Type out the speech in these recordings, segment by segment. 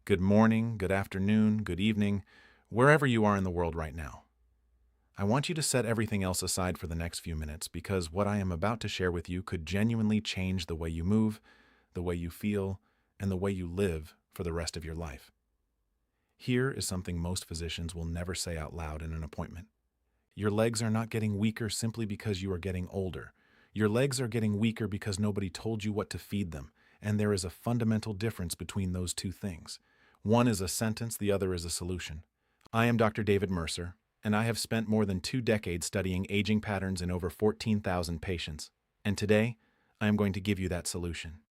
good morning, good afternoon, good evening, wherever you are in the world right now. I want you to set everything else aside for the next few minutes because what I am about to share with you could genuinely change the way you move, the way you feel, and the way you live for the rest of your life. Here is something most physicians will never say out loud in an appointment. Your legs are not getting weaker simply because you are getting older. Your legs are getting weaker because nobody told you what to feed them, and there is a fundamental difference between those two things. One is a sentence, the other is a solution. I am Dr. David Mercer, and I have spent more than 2 decades studying aging patterns in over 14,000 patients. And today, I am going to give you that solution.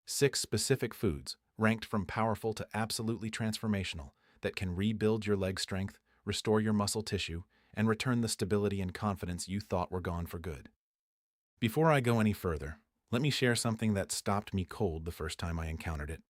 6 specific foods, ranked from powerful to absolutely transformational, that can rebuild your leg strength, restore your muscle tissue, and return the stability and confidence you thought were gone for good. Before I go any further, let me share something that stopped me cold the first time I encountered it.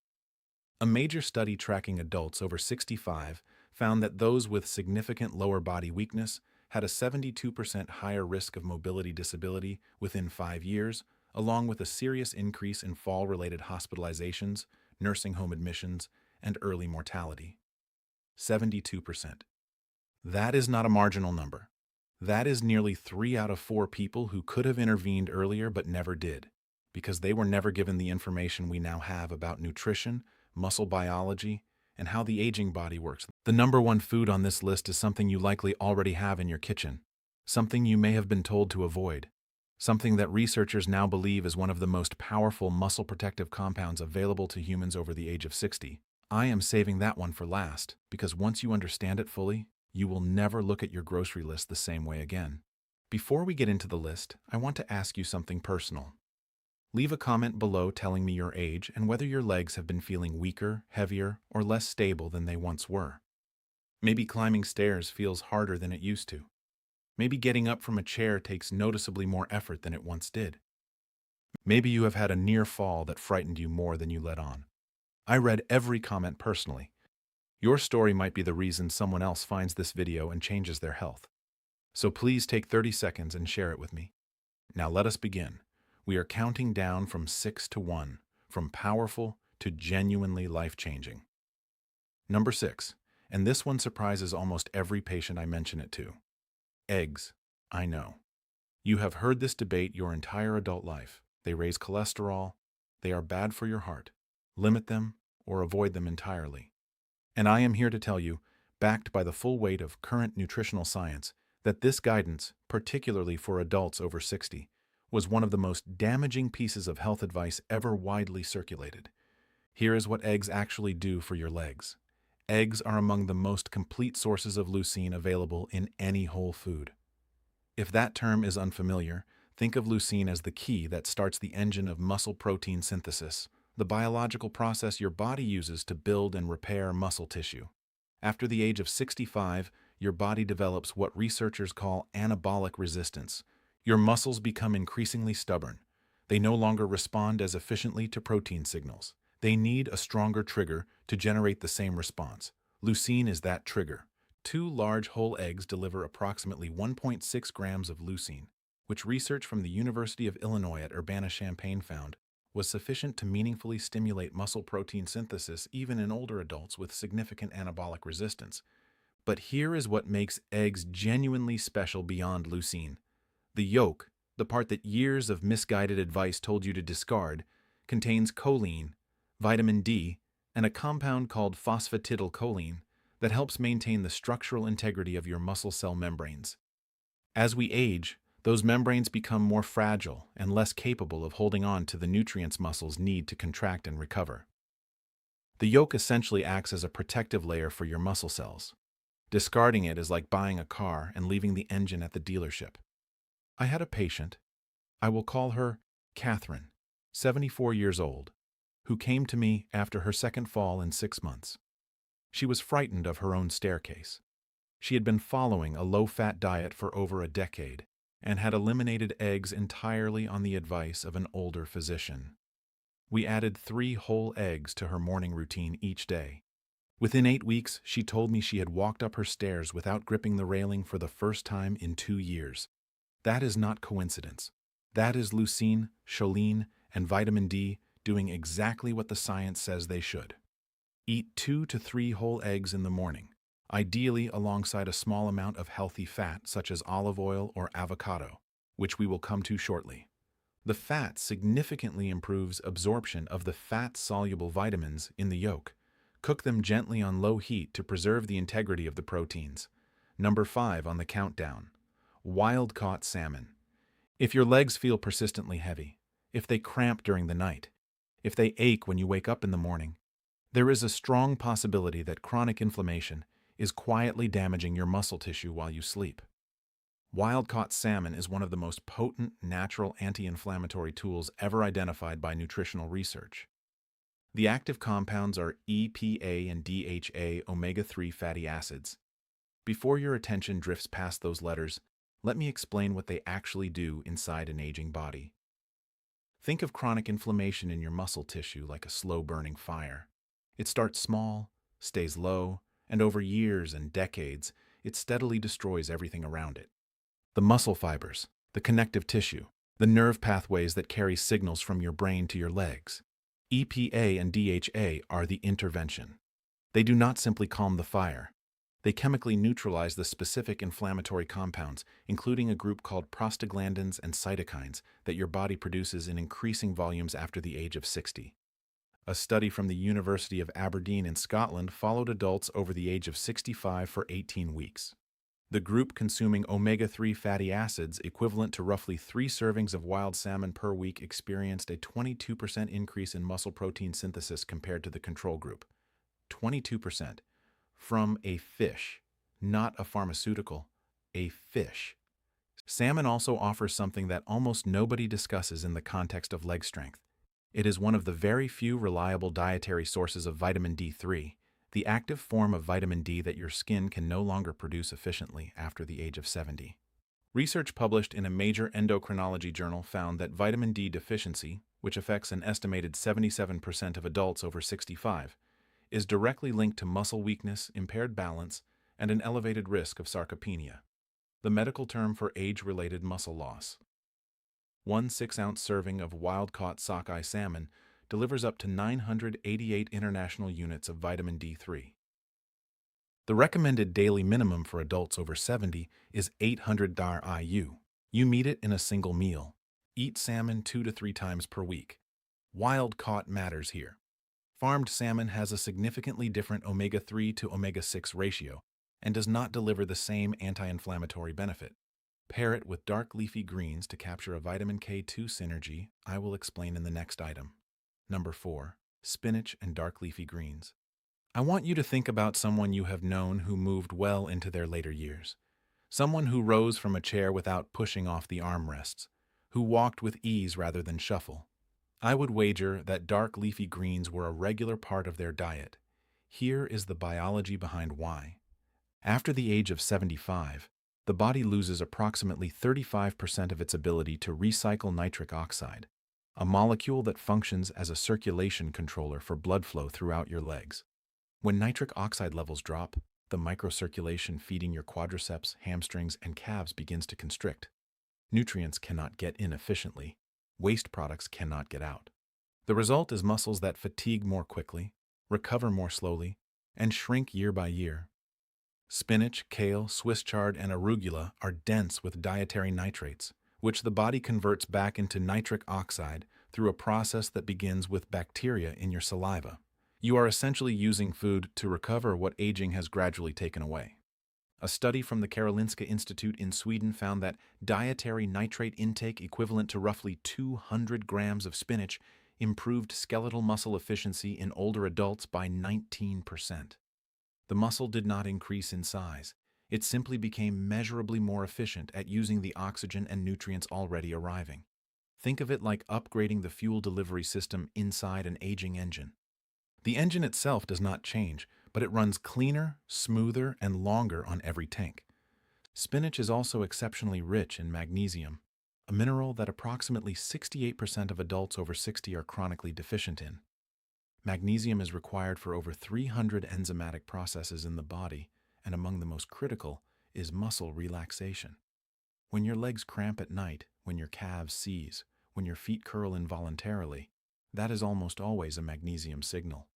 A major study tracking adults over 65 found that those with significant lower body weakness had a 72% higher risk of mobility disability within 5 years, along with a serious increase in fall-related hospitalizations, nursing home admissions, and early mortality. 72%. That is not a marginal number. That is nearly 3 out of 4 people who could have intervened earlier but never did, because they were never given the information we now have about nutrition, muscle biology, and how the aging body works. The number one food on this list is something you likely already have in your kitchen, something you may have been told to avoid, something that researchers now believe is one of the most powerful muscle protective compounds available to humans over the age of 60. I am saving that one for last, because once you understand it fully, you will never look at your grocery list the same way again. Before we get into the list, I want to ask you something personal. Leave a comment below telling me your age and whether your legs have been feeling weaker, heavier, or less stable than they once were. Maybe climbing stairs feels harder than it used to. Maybe getting up from a chair takes noticeably more effort than it once did. Maybe you have had a near fall that frightened you more than you let on. I read every comment personally. Your story might be the reason someone else finds this video and changes their health. So please take 30 seconds and share it with me. Now let us begin. We are counting down from 6 to 1, from powerful to genuinely life-changing. Number 6, and this one surprises almost every patient I mention it to. Eggs. I know. You have heard this debate your entire adult life. They raise cholesterol. They are bad for your heart. Limit them or avoid them entirely. And I am here to tell you, backed by the full weight of current nutritional science, that this guidance, particularly for adults over 60, was one of the most damaging pieces of health advice ever widely circulated. Here is what eggs actually do for your legs. Eggs are among the most complete sources of leucine available in any whole food. If that term is unfamiliar, think of leucine as the key that starts the engine of muscle protein synthesis, the biological process your body uses to build and repair muscle tissue. After the age of 65, your body develops what researchers call anabolic resistance. Your muscles become increasingly stubborn. They no longer respond as efficiently to protein signals. They need a stronger trigger to generate the same response. Leucine is that trigger. 2 large whole eggs deliver approximately 1.6 grams of leucine, which research from the University of Illinois at Urbana-Champaign found was sufficient to meaningfully stimulate muscle protein synthesis even in older adults with significant anabolic resistance. But here is what makes eggs genuinely special beyond leucine. The yolk, the part that years of misguided advice told you to discard, contains choline, vitamin D, and a compound called phosphatidylcholine that helps maintain the structural integrity of your muscle cell membranes. As we age, those membranes become more fragile and less capable of holding on to the nutrients muscles need to contract and recover. The yolk essentially acts as a protective layer for your muscle cells. Discarding it is like buying a car and leaving the engine at the dealership. I had a patient, I will call her Catherine, 74 years old, who came to me after her second fall in 6 months. She was frightened of her own staircase. She had been following a low-fat diet for over a decade and had eliminated eggs entirely on the advice of an older physician. We added 3 whole eggs to her morning routine each day. Within 8 weeks, she told me she had walked up her stairs without gripping the railing for the first time in 2 years. That is not coincidence. That is leucine, choline, and vitamin D doing exactly what the science says they should. Eat 2 to 3 whole eggs in the morning, ideally alongside a small amount of healthy fat such as olive oil or avocado, which we will come to shortly. The fat significantly improves absorption of the fat-soluble vitamins in the yolk. Cook them gently on low heat to preserve the integrity of the proteins. Number 5 on the countdown. Wild-caught salmon. If your legs feel persistently heavy, if they cramp during the night, if they ache when you wake up in the morning, there is a strong possibility that chronic inflammation is quietly damaging your muscle tissue while you sleep. Wild-caught salmon is one of the most potent natural anti-inflammatory tools ever identified by nutritional research. The active compounds are EPA and DHA omega-3 fatty acids. Before your attention drifts past those letters, let me explain what they actually do inside an aging body. Think of chronic inflammation in your muscle tissue like a slow-burning fire. It starts small, stays low, and over years and decades, it steadily destroys everything around it. The muscle fibers, the connective tissue, the nerve pathways that carry signals from your brain to your legs. EPA and DHA are the intervention. They do not simply calm the fire. They chemically neutralize the specific inflammatory compounds, including a group called prostaglandins and cytokines that your body produces in increasing volumes after the age of 60. A study from the University of Aberdeen in Scotland followed adults over the age of 65 for 18 weeks. The group consuming omega-3 fatty acids equivalent to roughly 3 servings of wild salmon per week experienced a 22% increase in muscle protein synthesis compared to the control group. 22%. From a fish, not a pharmaceutical, a fish. Salmon also offers something that almost nobody discusses in the context of leg strength. It is one of the very few reliable dietary sources of vitamin D3, the active form of vitamin D that your skin can no longer produce efficiently after the age of 70. Research published in a major endocrinology journal found that vitamin D deficiency, which affects an estimated 77% of adults over 65, is directly linked to muscle weakness, impaired balance, and an elevated risk of sarcopenia, the medical term for age-related muscle loss. One 6-ounce serving of wild-caught sockeye salmon delivers up to 988 international units of vitamin D3. The recommended daily minimum for adults over 70 is 800 IU. You meet it in a single meal. Eat salmon 2 to 3 times per week. Wild-caught matters here. Farmed salmon has a significantly different omega-3 to omega-6 ratio and does not deliver the same anti-inflammatory benefit. Pair it with dark leafy greens to capture a vitamin K2 synergy I will explain in the next item. Number 4. Spinach and dark leafy greens. I want you to think about someone you have known who moved well into their later years. Someone who rose from a chair without pushing off the armrests, who walked with ease rather than shuffle. I would wager that dark leafy greens were a regular part of their diet. Here is the biology behind why. After the age of 75, the body loses approximately 35% of its ability to recycle nitric oxide, a molecule that functions as a circulation controller for blood flow throughout your legs. When nitric oxide levels drop, the microcirculation feeding your quadriceps, hamstrings, and calves begins to constrict. Nutrients cannot get in efficiently. Waste products cannot get out. The result is muscles that fatigue more quickly, recover more slowly, and shrink year by year. Spinach, kale, Swiss chard, and arugula are dense with dietary nitrates, which the body converts back into nitric oxide through a process that begins with bacteria in your saliva. You are essentially using food to recover what aging has gradually taken away. A study from the Karolinska Institute in Sweden found that dietary nitrate intake equivalent to roughly 200 grams of spinach improved skeletal muscle efficiency in older adults by 19%. The muscle did not increase in size. It simply became measurably more efficient at using the oxygen and nutrients already arriving. Think of it like upgrading the fuel delivery system inside an aging engine. The engine itself does not change, but it runs cleaner, smoother, and longer on every tank. Spinach is also exceptionally rich in magnesium, a mineral that approximately 68% of adults over 60 are chronically deficient in. Magnesium is required for over 300 enzymatic processes in the body, and among the most critical is muscle relaxation. When your legs cramp at night, when your calves seize, when your feet curl involuntarily, that is almost always a magnesium signal.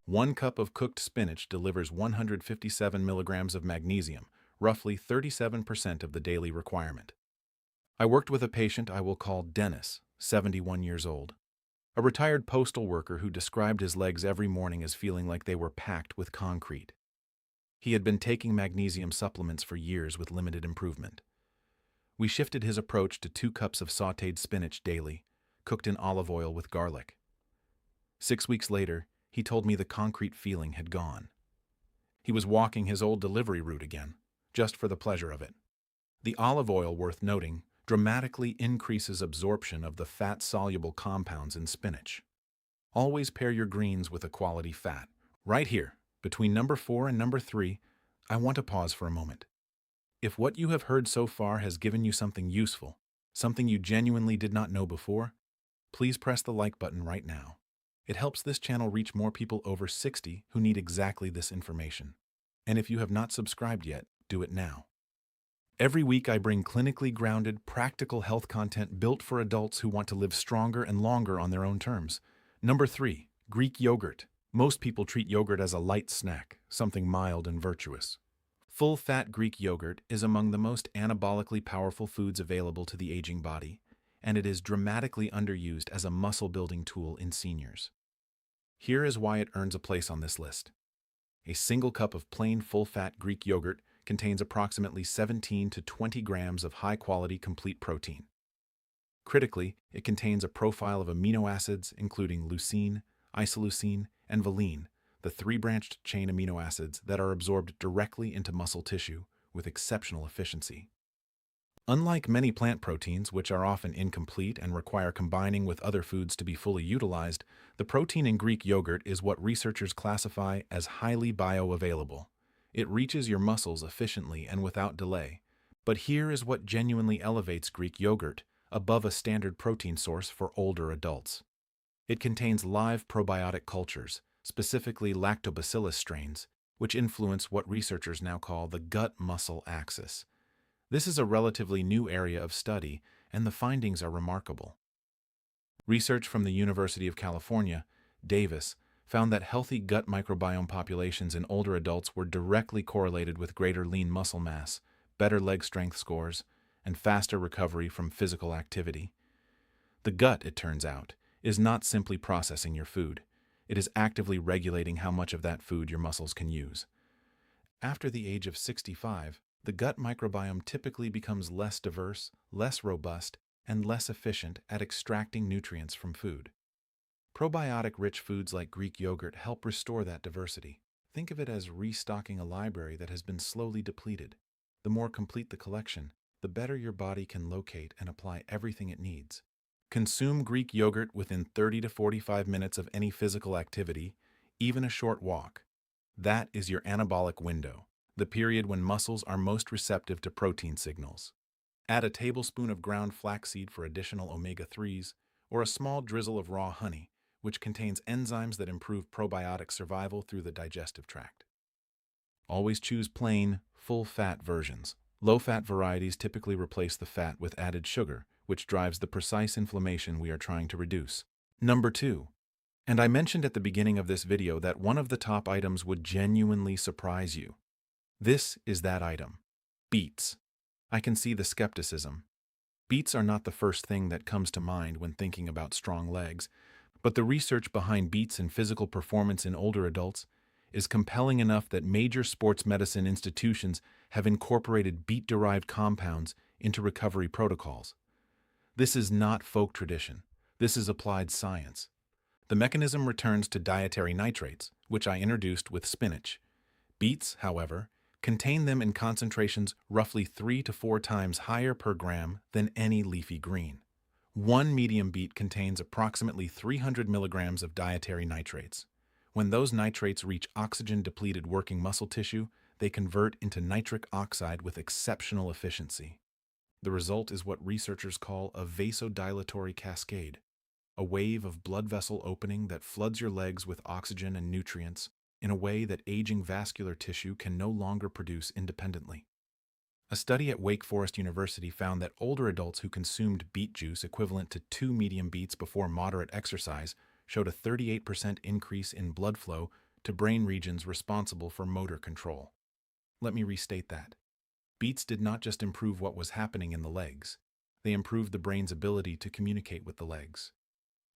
1 cup of cooked spinach delivers 157 milligrams of magnesium, roughly 37% of the daily requirement. I worked with a patient I will call Dennis, 71 years old, a retired postal worker who described his legs every morning as feeling like they were packed with concrete. He had been taking magnesium supplements for years with limited improvement. We shifted his approach to 2 cups of sautéed spinach daily, cooked in olive oil with garlic. 6 weeks later, he told me the concrete feeling had gone. He was walking his old delivery route again, just for the pleasure of it. The olive oil, worth noting, dramatically increases absorption of the fat-soluble compounds in spinach. Always pair your greens with a quality fat. Right here, between number 4 and number 3, I want to pause for a moment. If what you have heard so far has given you something useful, something you genuinely did not know before, please press the like button right now. It helps this channel reach more people over 60 who need exactly this information. And if you have not subscribed yet, do it now. Every week I bring clinically grounded, practical health content built for adults who want to live stronger and longer on their own terms. Number 3, Greek yogurt. Most people treat yogurt as a light snack, something mild and virtuous. Full-fat Greek yogurt is among the most anabolically powerful foods available to the aging body, and it is dramatically underused as a muscle-building tool in seniors. Here is why it earns a place on this list. A single cup of plain full-fat Greek yogurt contains approximately 17 to 20 grams of high-quality complete protein. Critically, it contains a profile of amino acids including leucine, isoleucine, and valine, the 3-branched chain amino acids that are absorbed directly into muscle tissue with exceptional efficiency. Unlike many plant proteins, which are often incomplete and require combining with other foods to be fully utilized, the protein in Greek yogurt is what researchers classify as highly bioavailable. It reaches your muscles efficiently and without delay. But here is what genuinely elevates Greek yogurt above a standard protein source for older adults. It contains live probiotic cultures, specifically lactobacillus strains, which influence what researchers now call the gut-muscle axis. This is a relatively new area of study, and the findings are remarkable. Research from the University of California, Davis, found that healthy gut microbiome populations in older adults were directly correlated with greater lean muscle mass, better leg strength scores, and faster recovery from physical activity. The gut, it turns out, is not simply processing your food. It is actively regulating how much of that food your muscles can use. After the age of 65, the gut microbiome typically becomes less diverse, less robust, and less efficient at extracting nutrients from food. Probiotic-rich foods like Greek yogurt help restore that diversity. Think of it as restocking a library that has been slowly depleted. The more complete the collection, the better your body can locate and apply everything it needs. Consume Greek yogurt within 30 to 45 minutes of any physical activity, even a short walk. That is your anabolic window, the period when muscles are most receptive to protein signals. Add a tablespoon of ground flaxseed for additional omega-3s, or a small drizzle of raw honey, which contains enzymes that improve probiotic survival through the digestive tract. Always choose plain, full-fat versions. Low-fat varieties typically replace the fat with added sugar, which drives the precise inflammation we are trying to reduce. Number 2. And I mentioned at the beginning of this video that one of the top items would genuinely surprise you. This is that item. Beets. I can see the skepticism. Beets are not the first thing that comes to mind when thinking about strong legs, but the research behind beets and physical performance in older adults is compelling enough that major sports medicine institutions have incorporated beet-derived compounds into recovery protocols. This is not folk tradition. This is applied science. The mechanism returns to dietary nitrates, which I introduced with spinach. Beets, however, contain them in concentrations roughly 3 to 4 times higher per gram than any leafy green. One medium beet contains approximately 300 milligrams of dietary nitrates. When those nitrates reach oxygen-depleted working muscle tissue, they convert into nitric oxide with exceptional efficiency. The result is what researchers call a vasodilatory cascade, a wave of blood vessel opening that floods your legs with oxygen and nutrients in a way that aging vascular tissue can no longer produce independently. A study at Wake Forest University found that older adults who consumed beet juice equivalent to 2 medium beets before moderate exercise showed a 38% increase in blood flow to brain regions responsible for motor control. Let me restate that. Beets did not just improve what was happening in the legs, they improved the brain's ability to communicate with the legs.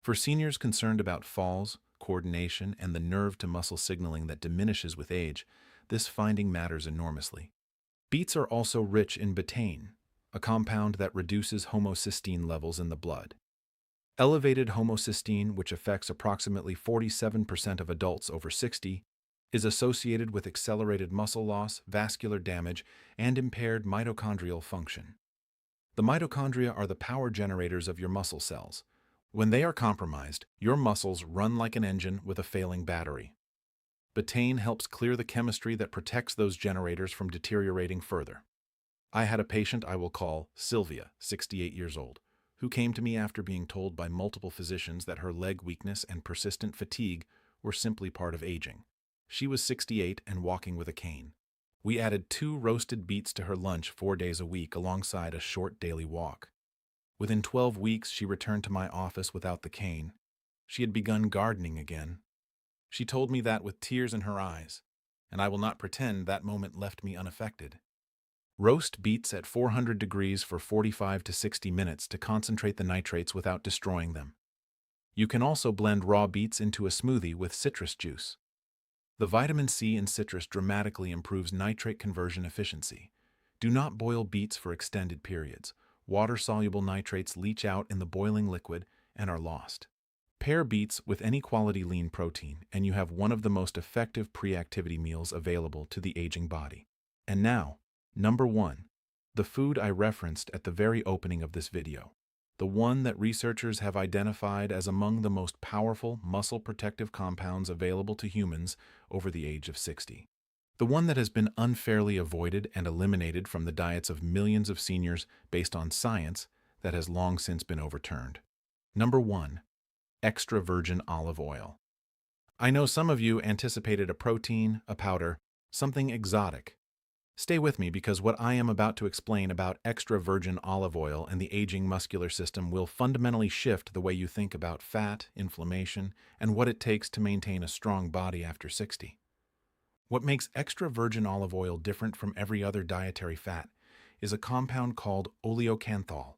For seniors concerned about falls, coordination, and the nerve-to-muscle signaling that diminishes with age, this finding matters enormously. Beets are also rich in betaine, a compound that reduces homocysteine levels in the blood. Elevated homocysteine, which affects approximately 47% of adults over 60, is associated with accelerated muscle loss, vascular damage, and impaired mitochondrial function. The mitochondria are the power generators of your muscle cells. When they are compromised, your muscles run like an engine with a failing battery. Betaine helps clear the chemistry that protects those generators from deteriorating further. I had a patient I will call Sylvia, 68 years old, who came to me after being told by multiple physicians that her leg weakness and persistent fatigue were simply part of aging. She was 68 and walking with a cane. We added 2 roasted beets to her lunch 4 days a week alongside a short daily walk. Within 12 weeks, she returned to my office without the cane. She had begun gardening again. She told me that with tears in her eyes, and I will not pretend that moment left me unaffected. Roast beets at 400 degrees for 45 to 60 minutes to concentrate the nitrates without destroying them. You can also blend raw beets into a smoothie with citrus juice. The vitamin C in citrus dramatically improves nitrate conversion efficiency. Do not boil beets for extended periods. Water-soluble nitrates leach out in the boiling liquid and are lost. Pair beets with any quality lean protein, and you have one of the most effective pre-activity meals available to the aging body. And now, number 1, the food I referenced at the very opening of this video. The one that researchers have identified as among the most powerful muscle-protective compounds available to humans over the age of 60. The one that has been unfairly avoided and eliminated from the diets of millions of seniors based on science that has long since been overturned. Number 1. Extra virgin olive oil. I know some of you anticipated a protein, a powder, something exotic. Stay with me because what I am about to explain about extra virgin olive oil and the aging muscular system will fundamentally shift the way you think about fat, inflammation, and what it takes to maintain a strong body after 60. What makes extra virgin olive oil different from every other dietary fat is a compound called oleocanthal,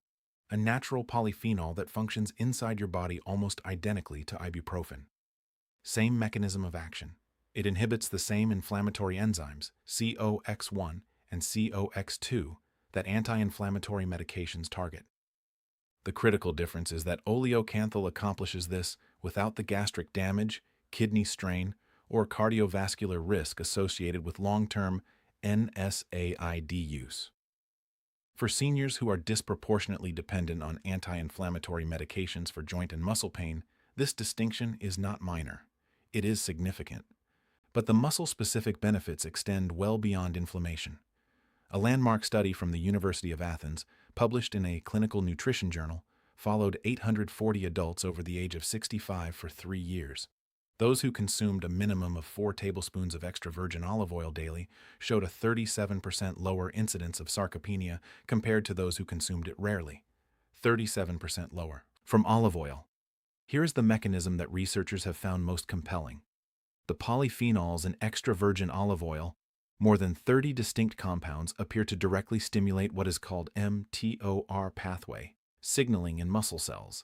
a natural polyphenol that functions inside your body almost identically to ibuprofen. Same mechanism of action. It inhibits the same inflammatory enzymes, COX-1 and COX-2, that anti-inflammatory medications target. The critical difference is that oleocanthal accomplishes this without the gastric damage, kidney strain, or cardiovascular risk associated with long-term NSAID use. For seniors who are disproportionately dependent on anti-inflammatory medications for joint and muscle pain, this distinction is not minor. It is significant. But the muscle-specific benefits extend well beyond inflammation. A landmark study from the University of Athens, published in a clinical nutrition journal, followed 840 adults over the age of 65 for 3 years. Those who consumed a minimum of 4 tablespoons of extra virgin olive oil daily showed a 37% lower incidence of sarcopenia compared to those who consumed it rarely. 37% lower. From olive oil. Here is the mechanism that researchers have found most compelling. The polyphenols in extra virgin olive oil, more than 30 distinct compounds, appear to directly stimulate what is called mTOR pathway, signaling in muscle cells.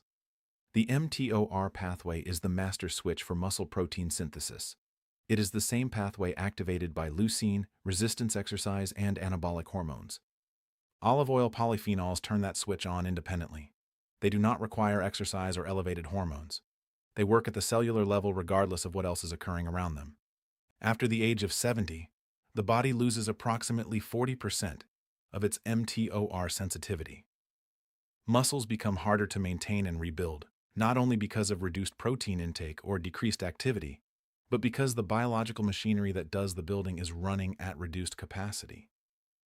The mTOR pathway is the master switch for muscle protein synthesis. It is the same pathway activated by leucine, resistance exercise, and anabolic hormones. Olive oil polyphenols turn that switch on independently. They do not require exercise or elevated hormones. They work at the cellular level regardless of what else is occurring around them. After the age of 70, the body loses approximately 40% of its mTOR sensitivity. Muscles become harder to maintain and rebuild, not only because of reduced protein intake or decreased activity, but because the biological machinery that does the building is running at reduced capacity.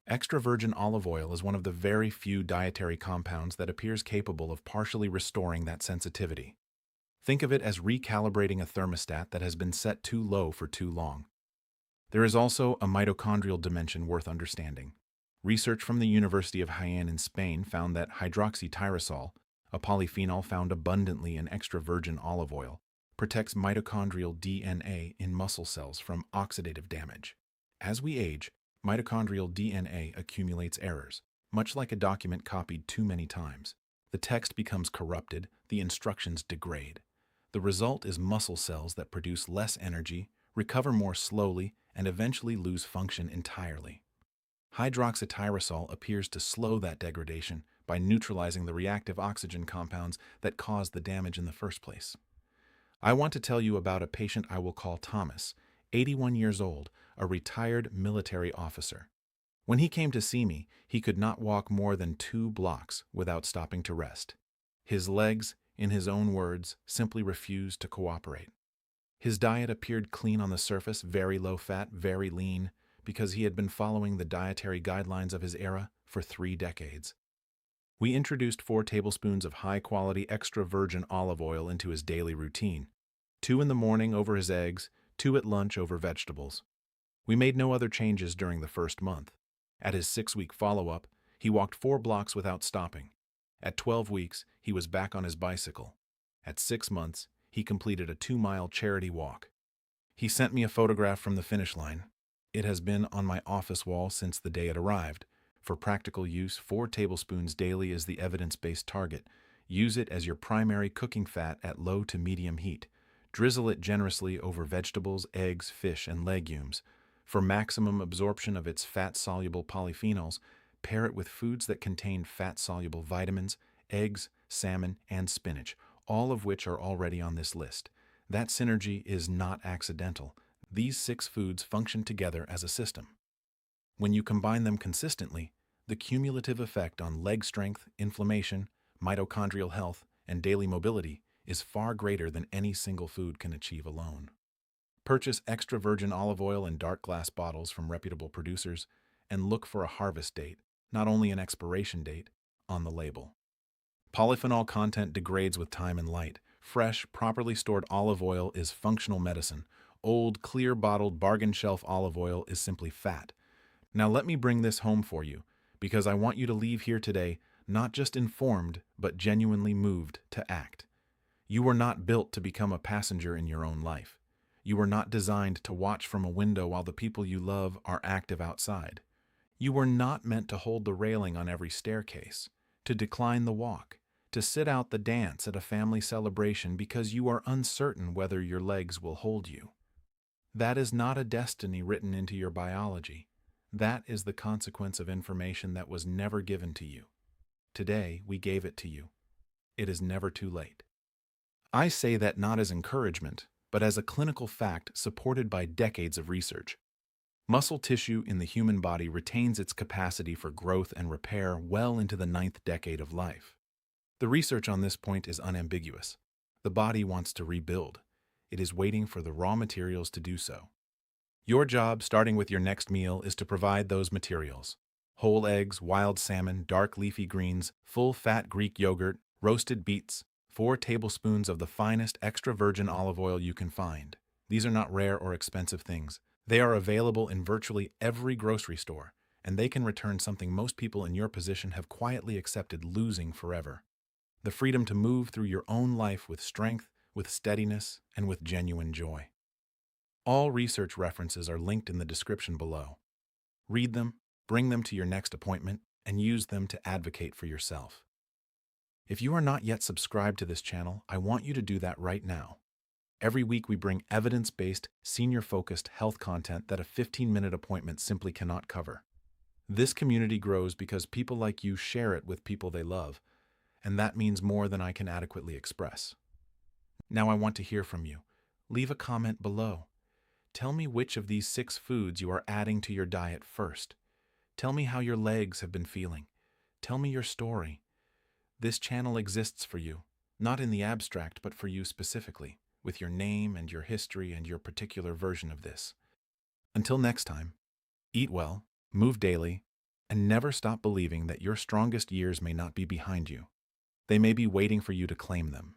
Extra virgin olive oil is one of the very few dietary compounds that appears capable of partially restoring that sensitivity. Think of it as recalibrating a thermostat that has been set too low for too long. There is also a mitochondrial dimension worth understanding. Research from the University of Jaén in Spain found that hydroxytyrosol, a polyphenol found abundantly in extra virgin olive oil, protects mitochondrial DNA in muscle cells from oxidative damage. As we age, mitochondrial DNA accumulates errors, much like a document copied too many times. The text becomes corrupted, the instructions degrade. The result is muscle cells that produce less energy, recover more slowly, and eventually lose function entirely. Hydroxytyrosol appears to slow that degradation by neutralizing the reactive oxygen compounds that cause the damage in the first place. I want to tell you about a patient I will call Thomas, 81 years old, a retired military officer. When he came to see me, he could not walk more than 2 blocks without stopping to rest. His legs, in his own words, simply refused to cooperate. His diet appeared clean on the surface, very low fat, very lean, because he had been following the dietary guidelines of his era for 3 decades. We introduced 4 tablespoons of high-quality extra virgin olive oil into his daily routine, 2 in the morning over his eggs, 2 at lunch over vegetables. We made no other changes during the first month. At his 6-week follow-up, he walked 4 blocks without stopping. At 12 weeks, he was back on his bicycle. At 6 months, he completed a 2-mile charity walk. He sent me a photograph from the finish line. It has been on my office wall since the day it arrived. For practical use, 4 tablespoons daily is the evidence-based target. Use it as your primary cooking fat at low to medium heat. Drizzle it generously over vegetables, eggs, fish, and legumes. For maximum absorption of its fat-soluble polyphenols, pair it with foods that contain fat-soluble vitamins, eggs, salmon, and spinach, all of which are already on this list. That synergy is not accidental. These 6 foods function together as a system. When you combine them consistently, the cumulative effect on leg strength, inflammation, mitochondrial health, and daily mobility is far greater than any single food can achieve alone. Purchase extra virgin olive oil in dark glass bottles from reputable producers and look for a harvest date, not only an expiration date, on the label. Polyphenol content degrades with time and light. Fresh, properly stored olive oil is functional medicine. Old, clear bottled bargain shelf olive oil is simply fat. Now let me bring this home for you, because I want you to leave here today not just informed, but genuinely moved to act. You were not built to become a passenger in your own life. You were not designed to watch from a window while the people you love are active outside. You were not meant to hold the railing on every staircase, to decline the walk, to sit out the dance at a family celebration because you are uncertain whether your legs will hold you. That is not a destiny written into your biology. That is the consequence of information that was never given to you. Today, we gave it to you. It is never too late. I say that not as encouragement, but as a clinical fact supported by decades of research. Muscle tissue in the human body retains its capacity for growth and repair well into the 9th decade of life. The research on this point is unambiguous. The body wants to rebuild. It is waiting for the raw materials to do so. Your job, starting with your next meal, is to provide those materials. Whole eggs, wild salmon, dark leafy greens, full-fat Greek yogurt, roasted beets, 4 tablespoons of the finest extra virgin olive oil you can find. These are not rare or expensive things. They are available in virtually every grocery store, and they can return something most people in your position have quietly accepted losing forever. The freedom to move through your own life with strength, with steadiness, and with genuine joy. All research references are linked in the description below. Read them, bring them to your next appointment, and use them to advocate for yourself. If you are not yet subscribed to this channel, I want you to do that right now. Every week we bring evidence-based, senior-focused health content that a 15-minute appointment simply cannot cover. This community grows because people like you share it with people they love, and that means more than I can adequately express. Now I want to hear from you. Leave a comment below. Tell me which of these 6 foods you are adding to your diet first. Tell me how your legs have been feeling. Tell me your story. This channel exists for you, not in the abstract, but for you specifically, with your name and your history and your particular version of this. Until next time, eat well, move daily, and never stop believing that your strongest years may not be behind you. They may be waiting for you to claim them.